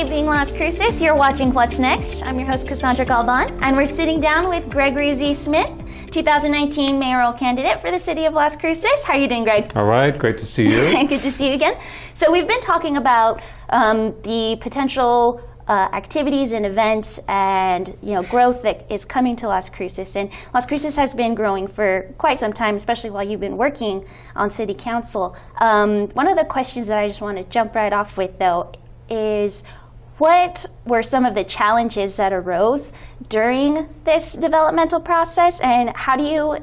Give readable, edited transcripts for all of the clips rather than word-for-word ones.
evening, Las Cruces. You're watching What's Next. I'm your host, Cassandra Galban, and we're sitting down with Gregory Z. Smith, 2019 mayoral candidate for the city of Las Cruces. How are you doing, Greg? All right, great to see you. Good to see you again. So we've been talking about the potential activities and events and growth that is coming to Las Cruces, and Las Cruces has been growing for quite some time, especially while you've been working on city council. One of the questions that I just want to jump right off with, though, is what were some of the challenges that arose during this developmental process, and how do you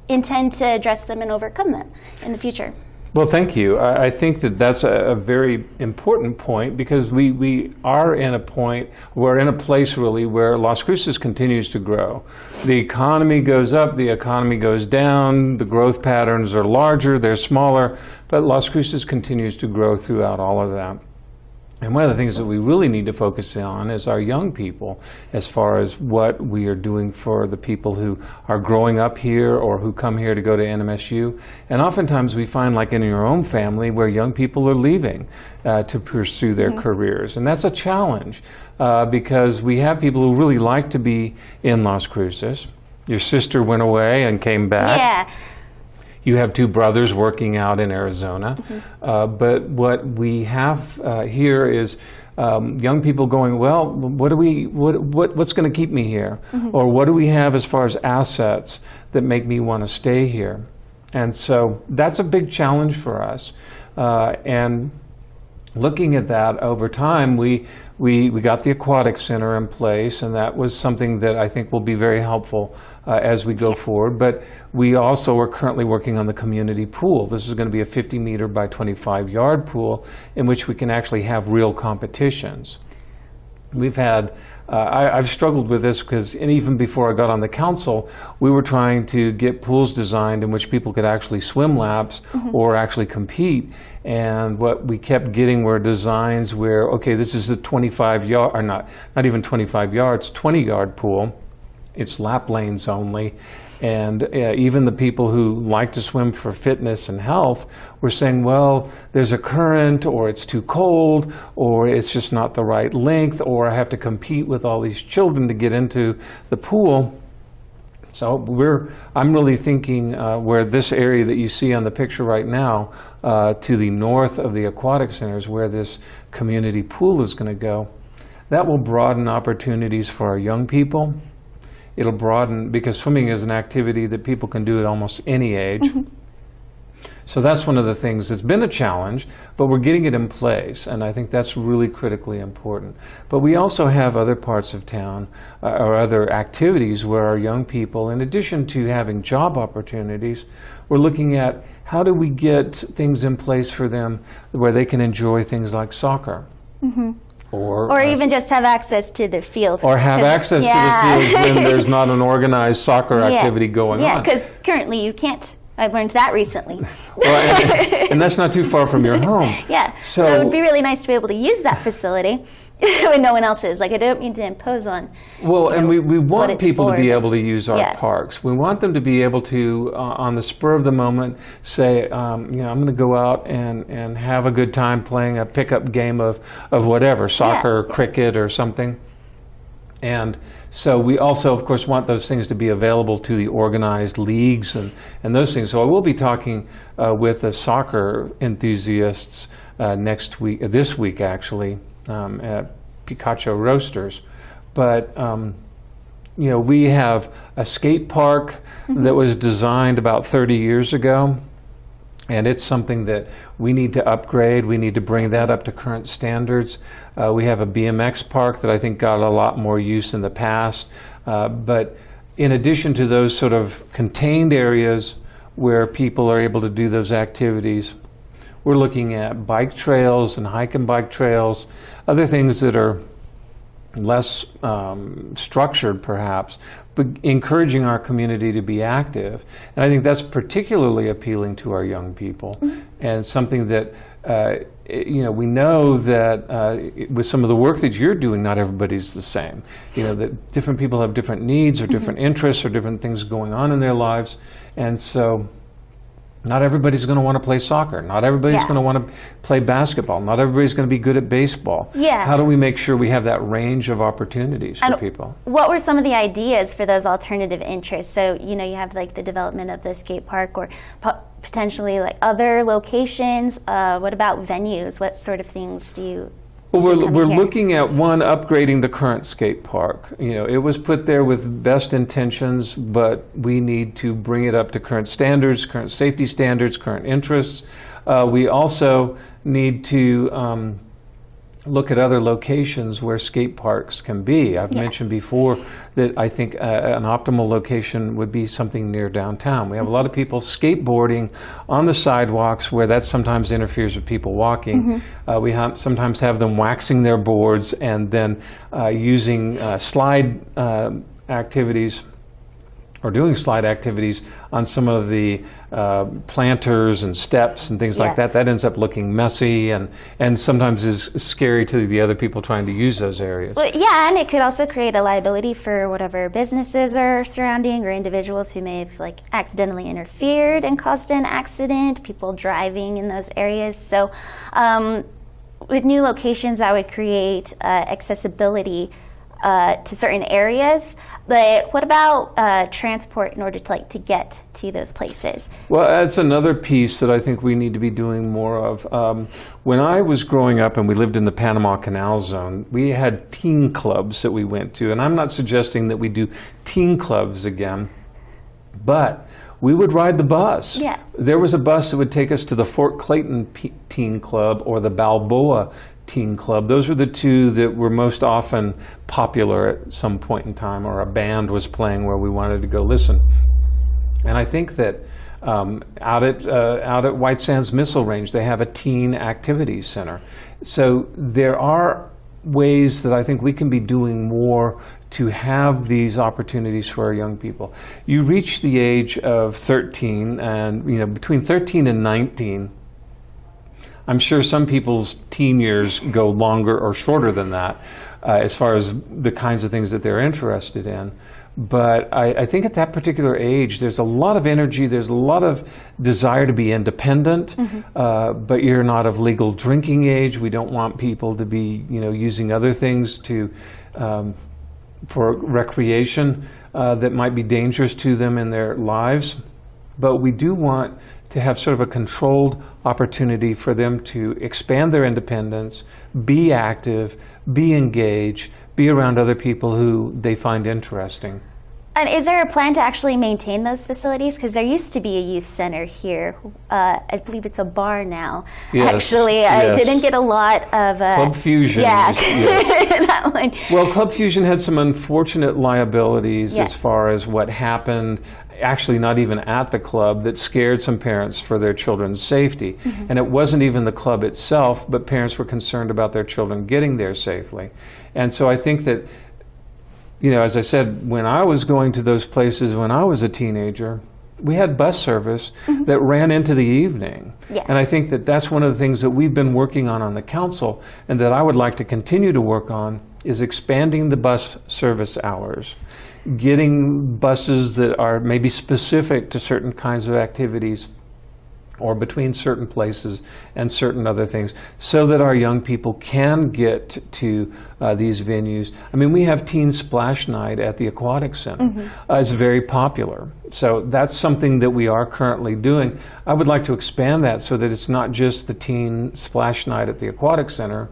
intend to address them and overcome them in the future? Well, thank you. I think that that's a very important point, because we are in a point, we're in a place really where Las Cruces continues to grow. The economy goes up, the economy goes down, the growth patterns are larger, they're smaller, but Las Cruces continues to grow throughout all of that. And one of the things that we really need to focus on is our young people, as far as what we are doing for the people who are growing up here or who come here to go to NMSU. And oftentimes we find, like in your own family, where young people are leaving to pursue their careers. And that's a challenge because we have people who really like to be in Las Cruces. Your sister went away and came back. Yeah. You have two brothers working out in Arizona, but what we have here is young people going, well, what's going to keep me here? Or what do we have as far as assets that make me want to stay here? And so that's a big challenge for us. And looking at that over time, we got the aquatic center in place, and that was something that I think will be very helpful as we go forward. But we also are currently working on the community pool. This is going to be a 50-meter by 25-yard pool in which we can actually have real competitions. We've had I've struggled with this because even before I got on the council, we were trying to get pools designed in which people could actually swim laps or actually compete. And what we kept getting were designs where, okay, this is a 25-yard, or not even 25 yards, 20-yard pool. It's lap lanes only. And even the people who like to swim for fitness and health were saying, well, there's a current, or it's too cold, or it's just not the right length, or I have to compete with all these children to get into the pool. So I'm really thinking where this area that you see on the picture right now, to the north of the aquatic center, is where this community pool is going to go. That will broaden opportunities for our young people. It'll broaden, because swimming is an activity that people can do at almost any age. So that's one of the things that's been a challenge, but we're getting it in place, and I think that's really critically important. But we also have other parts of town or other activities where our young people, in addition to having job opportunities, we're looking at how do we get things in place for them where they can enjoy things like soccer. Or even just have access to the field. Or have access to the field when there's not an organized soccer activity going on. Yeah, because currently you can't. I've learned that recently. Well, and that's not too far from your home. Yeah, so it would be really nice to be able to use that facility when no one else is. Like, I don't mean to impose on. Well, and we want people to be able to use our Yeah. parks. We want them to be able to, on the spur of the moment, say, I'm going to go out and have a good time playing a pickup game of whatever, soccer, cricket, or something. And so we also, of course, want those things to be available to the organized leagues and those things. So I will be talking with the soccer enthusiasts this week actually, at Picacho Roasters. But we have a skate park that was designed about 30 years ago, and it's something that we need to upgrade. We need to bring that up to current standards. We have a BMX park that I think got a lot more use in the past. But in addition to those sort of contained areas where people are able to do those activities, we're looking at bike trails and hike and bike trails, other things that are less structured perhaps, but encouraging our community to be active. And I think that's particularly appealing to our young people, and something that we know that with some of the work that you're doing, not everybody's the same. That different people have different needs or different interests or different things going on in their lives. And so Not everybody's going to want to play soccer. Not everybody's Yeah. going to want to play basketball. Not everybody's going to be good at baseball. Yeah. How do we make sure we have that range of opportunities for And people? what were some of the ideas for those alternative interests? So, you know, you have like the development of the skate park or potentially like other locations. What about venues? What sort of things do you Well, see we're coming here? looking at upgrading the current skate park. You know, it was put there with best intentions, but we need to bring it up to current standards, current safety standards, current interests. We also need to look at other locations where skate parks can be. I've mentioned before that I think an optimal location would be something near downtown. We have a lot of people skateboarding on the sidewalks where that sometimes interferes with people walking. We sometimes have them waxing their boards and then using slide activities or doing slide activities on some of the planters and steps and things like that. That ends up looking messy and sometimes is scary to the other people trying to use those areas. Well, yeah, and it could also create a liability for whatever businesses are surrounding or individuals who may have like accidentally interfered and caused an accident, people driving in those areas. So with new locations, that would create accessibility to certain areas. But what about transport in order to get to those places? Well, that's another piece that I think we need to be doing more of. When I was growing up and we lived in the Panama Canal Zone, we had teen clubs that we went to. And I'm not suggesting that we do teen clubs again, but we would ride the bus. Yeah. There was a bus that would take us to the Fort Clayton Teen Club or the Balboa Teen Club. Those were the two that were most often popular at some point in time, or a band was playing where we wanted to go listen. And I think that out at White Sands Missile Range, they have a teen activities center. So there are ways that I think we can be doing more to have these opportunities for our young people. You reach the age of 13, and between 13 and 19, I'm sure some people's teen years go longer or shorter than that as far as the kinds of things that they're interested in. But I think at that particular age, there's a lot of energy, there's a lot of desire to be independent, but you're not of legal drinking age. We don't want people to be, using other things for recreation that might be dangerous to them in their lives. But we do want to have sort of a controlled opportunity for them to expand their independence, be active, be engaged, be around other people who they find interesting. And is there a plan to actually maintain those facilities? Because there used to be a youth center here. I believe it's a bar now. Yes, actually, I didn't get a lot of... Club Fusion. Yeah, Yes. that one. Well, Club Fusion had some unfortunate liabilities as far as what happened, actually not even at the club, that scared some parents for their children's safety. And it wasn't even the club itself, but parents were concerned about their children getting there safely. And so I think that, as I said, when I was going to those places when I was a teenager, we had bus service that ran into the evening. Yeah. And I think that that's one of the things that we've been working on the council, and that I would like to continue to work on, is expanding the bus service hours, getting buses that are maybe specific to certain kinds of activities or between certain places and certain other things, so that our young people can get to these venues. I mean, we have Teen Splash Night at the Aquatic Center. It's very popular. So that's something that we are currently doing. I would like to expand that so that it's not just the Teen Splash Night at the Aquatic Center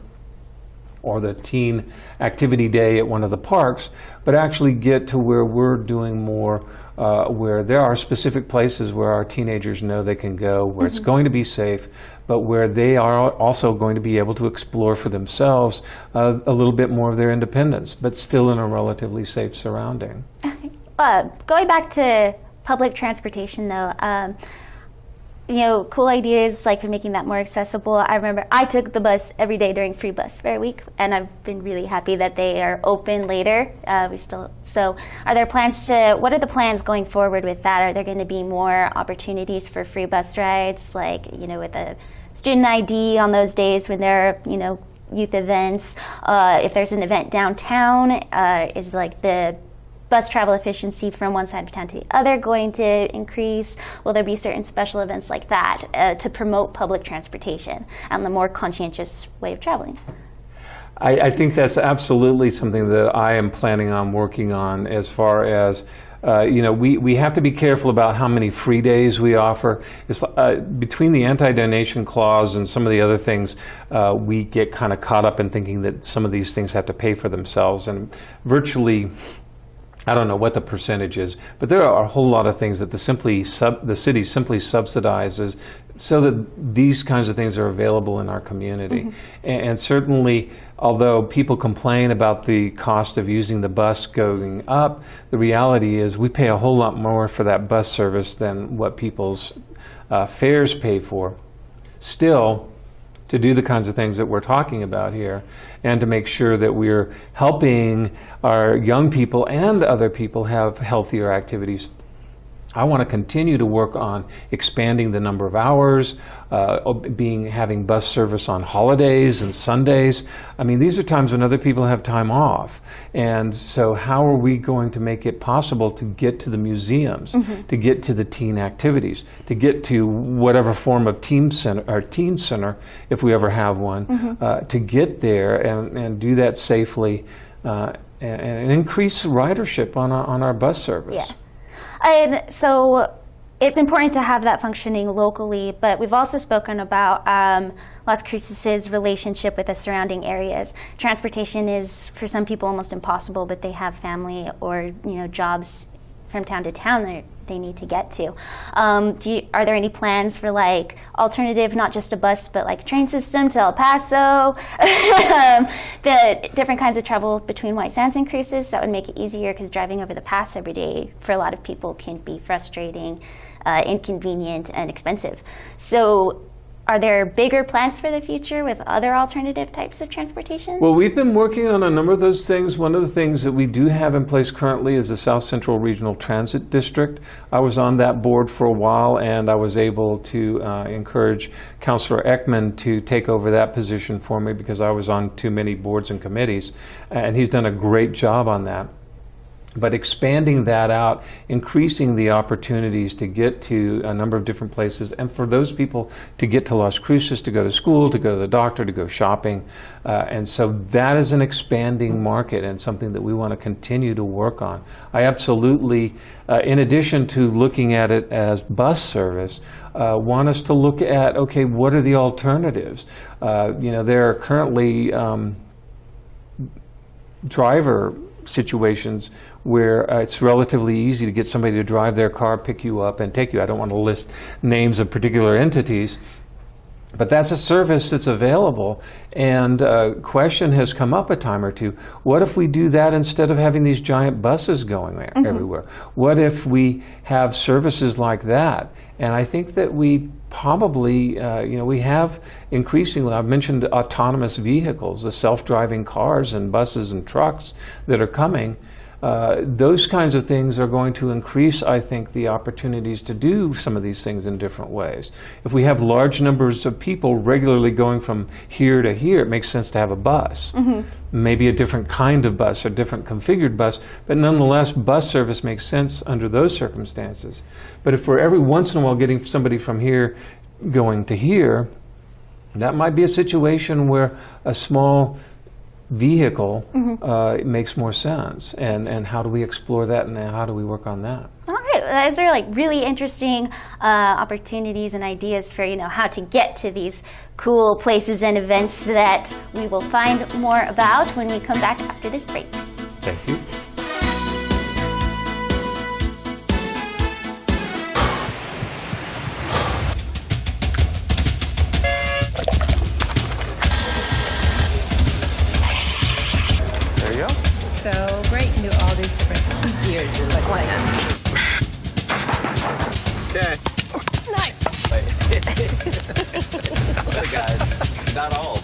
or the teen activity day at one of the parks, but actually get to where we're doing more, where there are specific places where our teenagers know they can go, where it's going to be safe, but where they are also going to be able to explore for themselves a little bit more of their independence, but still in a relatively safe surrounding. Going back to public transportation, though, cool ideas like for making that more accessible. I remember I took the bus every day during Free Bus Fare Week, and I've been really happy that they are open later. So are there plans what are the plans going forward with that? Are there going to be more opportunities for free bus rides, like, with a student ID on those days when there are, youth events? If there's an event downtown, is like the bus travel efficiency from one side of town to the other going to increase? Will there be certain special events like that to promote public transportation and the more conscientious way of traveling? I think that's absolutely something that I am planning on working on as far as we have to be careful about how many free days we offer. It's, between the anti-donation clause and some of the other things, we get kind of caught up in thinking that some of these things have to pay for themselves. And virtually, I don't know what the percentage is, but there are a whole lot of things that the city simply subsidizes so that these kinds of things are available in our community. And certainly, although people complain about the cost of using the bus going up, the reality is we pay a whole lot more for that bus service than what people's fares pay for. Still, to do the kinds of things that we're talking about here, and to make sure that we're helping our young people and other people have healthier activities, I want to continue to work on expanding the number of hours, having bus service on holidays and Sundays. I mean, these are times when other people have time off. And so how are we going to make it possible to get to the museums, to get to the teen activities, to get to whatever form of teen center, if we ever have one, to get there and do that safely and increase ridership on our bus service. Yeah. And so it's important to have that functioning locally, but we've also spoken about Las Cruces' relationship with the surrounding areas. Transportation is, for some people, almost impossible, but they have family or jobs from town to town that they need to get to. Are there any plans for like alternative, not just a bus, but like a train system to El Paso? The different kinds of travel between White Sands and Cruces, that would make it easier, because driving over the pass every day for a lot of people can be frustrating, inconvenient, and expensive. So are there bigger plans for the future with other alternative types of transportation? Well, we've been working on a number of those things. One of the things that we do have in place currently is the South Central Regional Transit District. I was on that board for a while, and I was able to encourage Councilor Ekman to take over that position for me, because I was on too many boards and committees, and he's done a great job on that. But expanding that out, increasing the opportunities to get to a number of different places, and for those people to get to Las Cruces, to go to school, to go to the doctor, to go shopping. And so that is an expanding market and something that we want to continue to work on. I absolutely, in addition to looking at it as bus service, want us to look at, okay, what are the alternatives? There are currently driver situations where it's relatively easy to get somebody to drive their car, pick you up, and take you. I don't want to list names of particular entities, but that's a service that's available. And a question has come up a time or two: what if we do that instead of having these giant buses going there everywhere? What if we have services like that? And I think that we probably, we have increasingly, I've mentioned autonomous vehicles, the self-driving cars and buses and trucks that are coming. Those kinds of things are going to increase, I think, the opportunities to do some of these things in different ways. If we have large numbers of people regularly going from here to here, it makes sense to have a bus. Maybe a different kind of bus or different configured bus, but nonetheless, bus service makes sense under those circumstances. But if we're every once in a while getting somebody from here going to here, that might be a situation where a small vehicle makes more sense. And how do we explore that, and how do we work on that? All right, those are like really interesting opportunities and ideas for how to get to these cool places and events that we will find more about when we come back after this break. Thank you. So great, you can do all these different gears, like one hand. Okay. Nice. Guys, not all.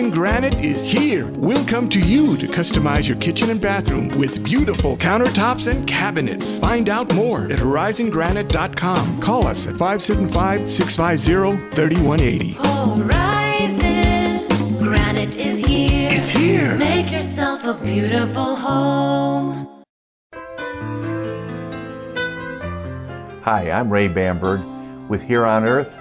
Rising Granite is here. We'll come to you to customize your kitchen and bathroom with beautiful countertops and cabinets. Find out more at horizongranite.com. Call us at 575-650-3180. Horizon Granite is here. It's here. Make yourself a beautiful home. Hi, I'm Ray Bamberg with Here on Earth.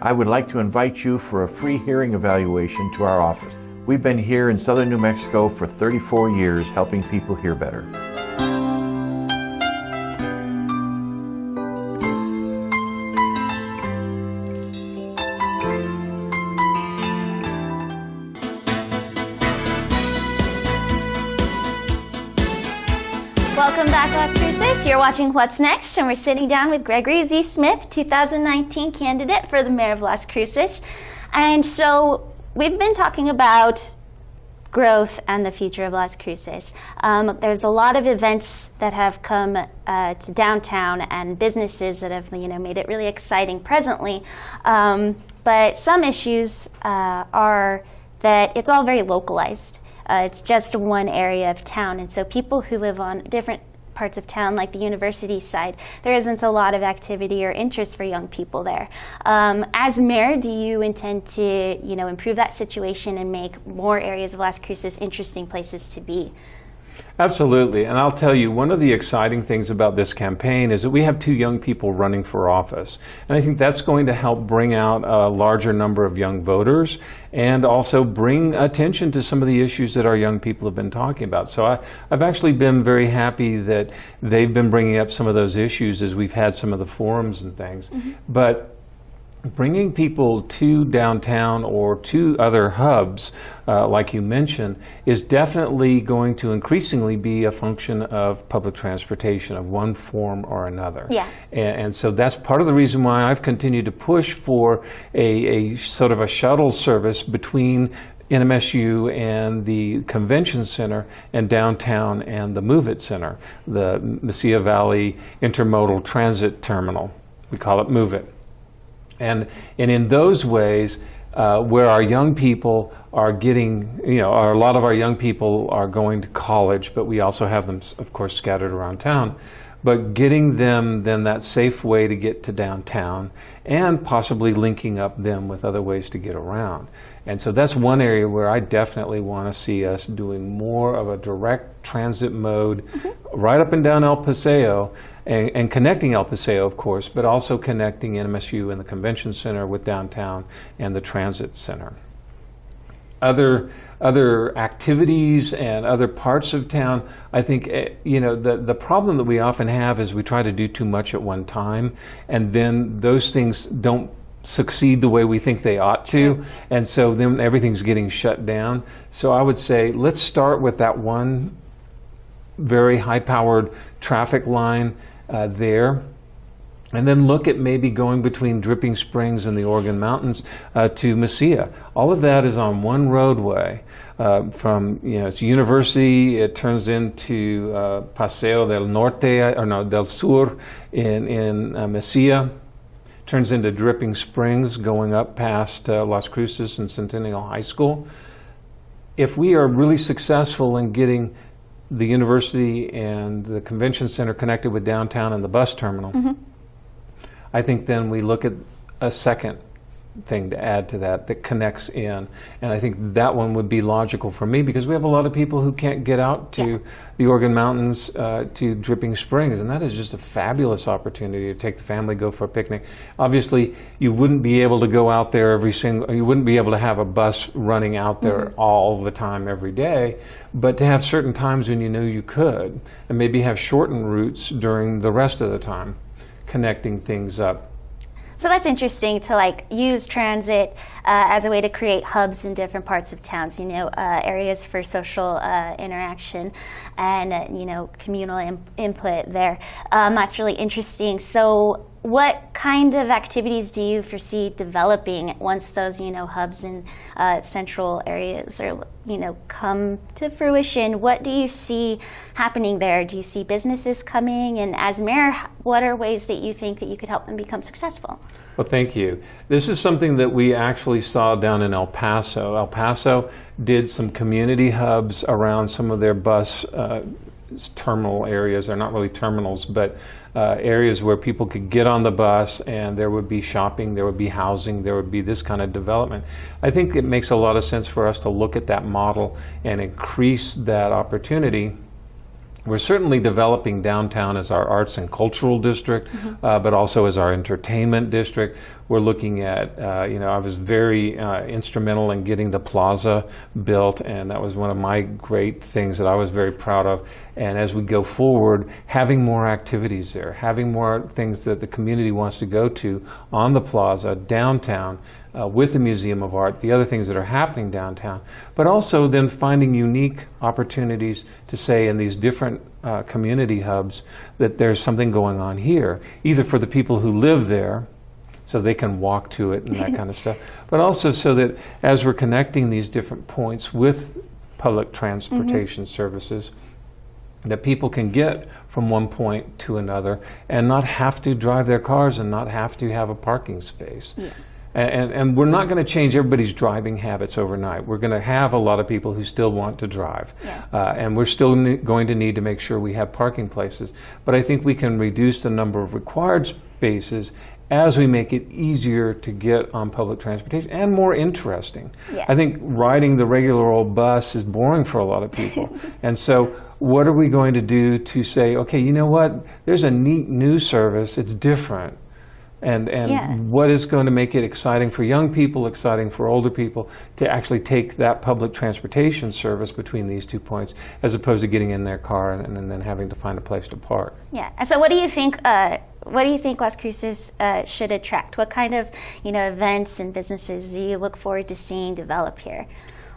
I would like to invite you for a free hearing evaluation to our office. We've been here in southern New Mexico for 34 years helping people hear better. Welcome back, Las Cruces. You're watching What's Next, and we're sitting down with Gregory Z. Smith, 2019 candidate for the mayor of Las Cruces. And so we've been talking about growth and the future of Las Cruces. There's a lot of events that have come to downtown and businesses that have made it really exciting presently. But some issues are that it's all very localized. It's just one area of town, and so people who live on different parts of town, like the university side, there isn't a lot of activity or interest for young people there. As mayor, do you intend to, improve that situation and make more areas of Las Cruces interesting places to be? Absolutely, and I'll tell you, one of the exciting things about this campaign is that we have 2 young people running for office. And I think that's going to help bring out a larger number of young voters and also bring attention to some of the issues that our young people have been talking about. So I've actually been very happy that they've been bringing up some of those issues as we've had some of the forums and things. Mm-hmm. But bringing people to downtown or to other hubs, like you mentioned, is definitely going to increasingly be a function of public transportation of one form or another. Yeah. And so that's part of the reason why I've continued to push for a sort of a shuttle service between NMSU and the Convention Center and downtown and the Move It Center, the Mesilla Valley Intermodal Transit Terminal. We call it Move It. And in those ways, where our young people are getting, a lot of our young people are going to college, but we also have them, of course, scattered around town. But getting them then that safe way to get to downtown and possibly linking up them with other ways to get around. And so that's one area where I definitely want to see us doing more of a direct transit mode right up and down El Paseo and connecting El Paseo, of course, but also connecting NMSU and the Convention Center with downtown and the Transit Center. Other activities and other parts of town, I think, the problem that we often have is we try to do too much at one time, and then those things don't succeed the way we think they ought to, and so then everything's getting shut down. So I would say let's start with that one very high-powered traffic line there, and then look at maybe going between Dripping Springs and the Oregon Mountains to Mesilla. All of that is on one roadway. From it's University, it turns into Paseo del Norte, del Sur in Mesilla. Turns into Dripping Springs going up past Las Cruces and Centennial High School. If we are really successful in getting the university and the convention center connected with downtown and the bus terminal, I think then we look at a second thing to add to that connects in. And I think that one would be logical for me because we have a lot of people who can't get out to the Oregon Mountains to Dripping Springs, and that is just a fabulous opportunity to take the family, go for a picnic. Obviously, you wouldn't be able to go out there you wouldn't be able to have a bus running out there all the time every day, but to have certain times when you know you could, and maybe have shortened routes during the rest of the time, connecting things up. So that's interesting to use transit as a way to create hubs in different parts of towns, areas for social interaction and, communal input there. That's really interesting. So what kind of activities do you foresee developing once those, hubs in central areas are, come to fruition? What do you see happening there? Do you see businesses coming? And as mayor, what are ways that you think that you could help them become successful? Well, thank you. This is something that we actually saw down in El Paso. El Paso did some community hubs around some of their bus terminal areas. They're not really terminals, but areas where people could get on the bus and there would be shopping, there would be housing, there would be this kind of development. I think it makes a lot of sense for us to look at that model and increase that opportunity. We're certainly developing downtown as our arts and cultural district, but also as our entertainment district. We're looking at, I was very instrumental in getting the plaza built, and that was one of my great things that I was very proud of. And as we go forward, having more activities there, having more things that the community wants to go to on the plaza, downtown, with the Museum of Art, the other things that are happening downtown, but also then finding unique opportunities to say in these different community hubs that there's something going on here, either for the people who live there, so they can walk to it and that kind of stuff, but also so that as we're connecting these different points with public transportation services, that people can get from one point to another and not have to drive their cars and not have to have a parking space. Yeah. And we're not going to change everybody's driving habits overnight. We're going to have a lot of people who still want to drive. Yeah. And we're still going to need to make sure we have parking places. But I think we can reduce the number of required spaces as we make it easier to get on public transportation and more interesting. Yeah. I think riding the regular old bus is boring for a lot of people. And so what are we going to do to say, okay, you know what, there's a neat new service, it's different. And yeah. What is going to make it exciting for young people, exciting for older people to actually take that public transportation service between these 2 points as opposed to getting in their car and then having to find a place to park. Yeah. And so what do you think Las Cruces should attract? What kind of events and businesses do you look forward to seeing develop here?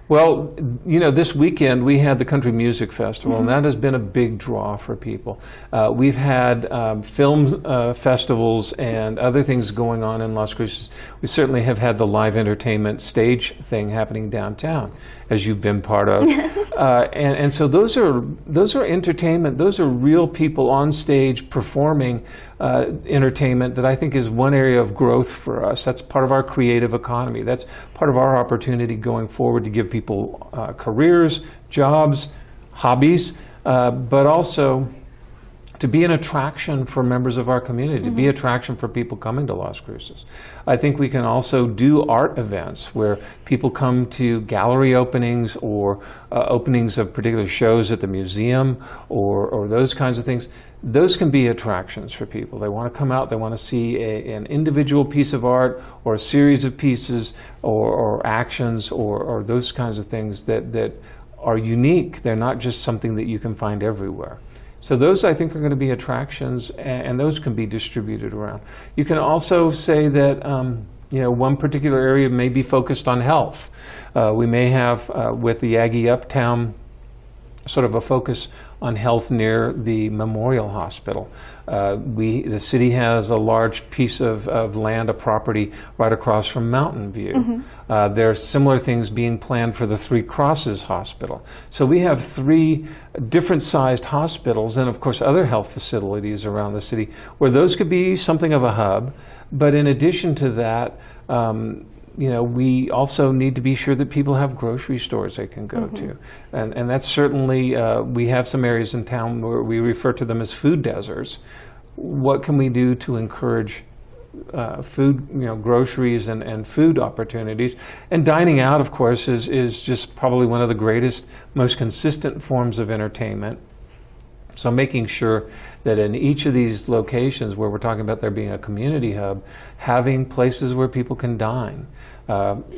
Well, this weekend we had the Country Music Festival, and that has been a big draw for people. We've had film festivals and other things going on in Las Cruces. We certainly have had the live entertainment stage thing happening downtown, as you've been part of. And so those are entertainment. Those are real people on stage performing entertainment that I think is one area of growth for us. That's part of our creative economy. That's part of our opportunity going forward to give people careers, jobs, hobbies, but also to be an attraction for members of our community, to be an attraction for people coming to Las Cruces. I think we can also do art events where people come to gallery openings or openings of particular shows at the museum or those kinds of things. Those can be attractions for people. They want to come out, they want to see an individual piece of art or a series of pieces or actions or those kinds of things that are unique. They're not just something that you can find everywhere. So those, I think, are going to be attractions, and those can be distributed around. You can also say that one particular area may be focused on health. We may have, with the Aggie Uptown, sort of a focus on health near the Memorial Hospital. The city has a large piece of land, a property right across from Mountain View. There are similar things being planned for the Three Cruces Hospital. So we have 3 different sized hospitals and of course other health facilities around the city where those could be something of a hub. But in addition to that, we also need to be sure that people have grocery stores they can go to. And that's certainly, we have some areas in town where we refer to them as food deserts. What can we do to encourage food, groceries and food opportunities? And dining out, of course, is just probably one of the greatest, most consistent forms of entertainment. So making sure that in each of these locations where we're talking about there being a community hub, having places where people can dine,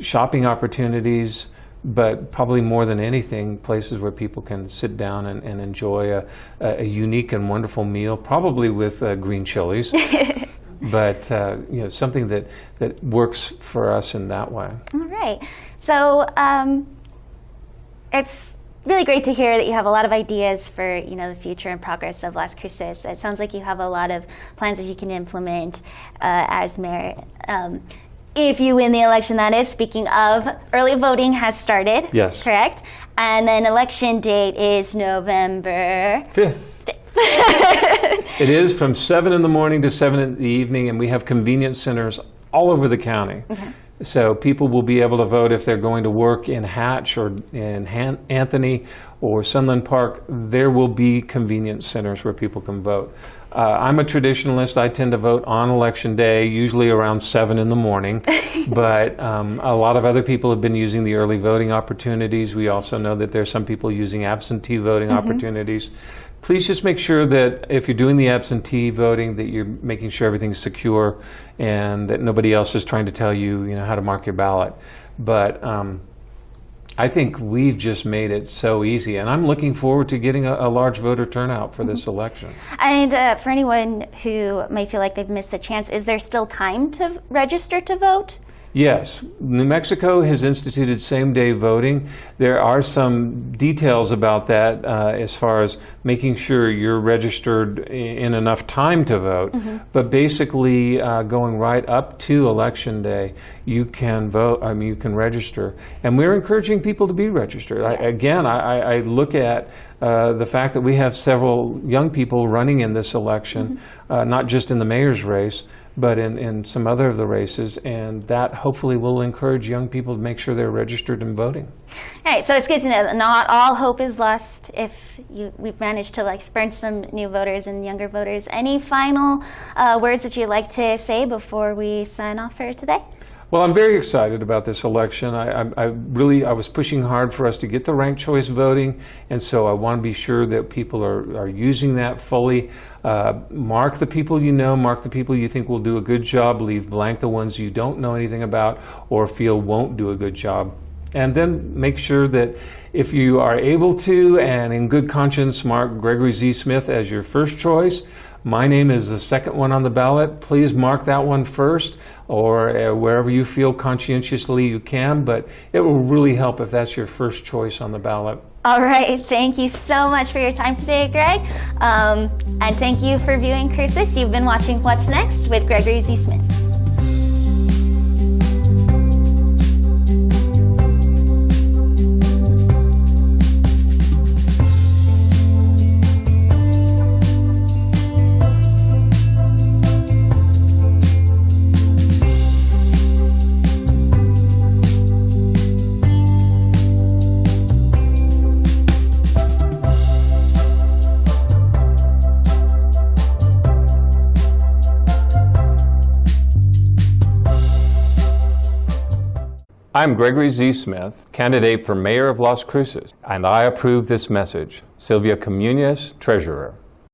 shopping opportunities, but probably more than anything, places where people can sit down and enjoy a unique and wonderful meal, probably with green chilies, but something that works for us in that way. All right. So it's really great to hear that you have a lot of ideas for the future and progress of Las Cruces. It sounds like you have a lot of plans that you can implement as mayor. If you win the election, that is. Speaking of, early voting has started. Yes. Correct? And then election date is November 5th. It is from 7 in the morning to 7 in the evening, and we have convenience centers all over the county. Okay. So people will be able to vote if they're going to work in Hatch or in Anthony or Sunland Park. There will be convenience centers where people can vote. I'm a traditionalist. I tend to vote on election day, usually around 7 in the morning. But a lot of other people have been using the early voting opportunities. We also know that there's some people using absentee voting opportunities. Please just make sure that if you're doing the absentee voting, that you're making sure everything's secure and that nobody else is trying to tell you, how to mark your ballot. But I think we've just made it so easy, and I'm looking forward to getting a large voter turnout for this election. And for anyone who may feel like they've missed a chance, is there still time to register to vote? Yes, New Mexico has instituted same-day voting. There are some details about that as far as making sure you're registered in enough time to vote. But basically, going right up to Election Day, you can vote. You can register, and we're encouraging people to be registered. I look at the fact that we have several young people running in this election, not just in the mayor's race, but in some other of the races, and that hopefully will encourage young people to make sure they're registered and voting. All right, so it's good to know that not all hope is lost if we've managed to spurn some new voters and younger voters. Any final words that you'd like to say before we sign off for today? Well, I'm very excited about this election. I was pushing hard for us to get the ranked choice voting, and so I want to be sure that people are using that fully. Mark the people you know, mark the people you think will do a good job, leave blank the ones you don't know anything about or feel won't do a good job. And then make sure that if you are able to and in good conscience, mark Gregory Z. Smith as your first choice. My name is the second one on the ballot. Please mark that one first, or wherever you feel conscientiously you can, but it will really help if that's your first choice on the ballot. All right, thank you so much for your time today, Greg. And thank you for viewing Cruces. You've been watching What's Next with Gregory Z. Smith. I'm Gregory Z. Smith, candidate for mayor of Las Cruces, and I approve this message. Sylvia Comunez, Treasurer.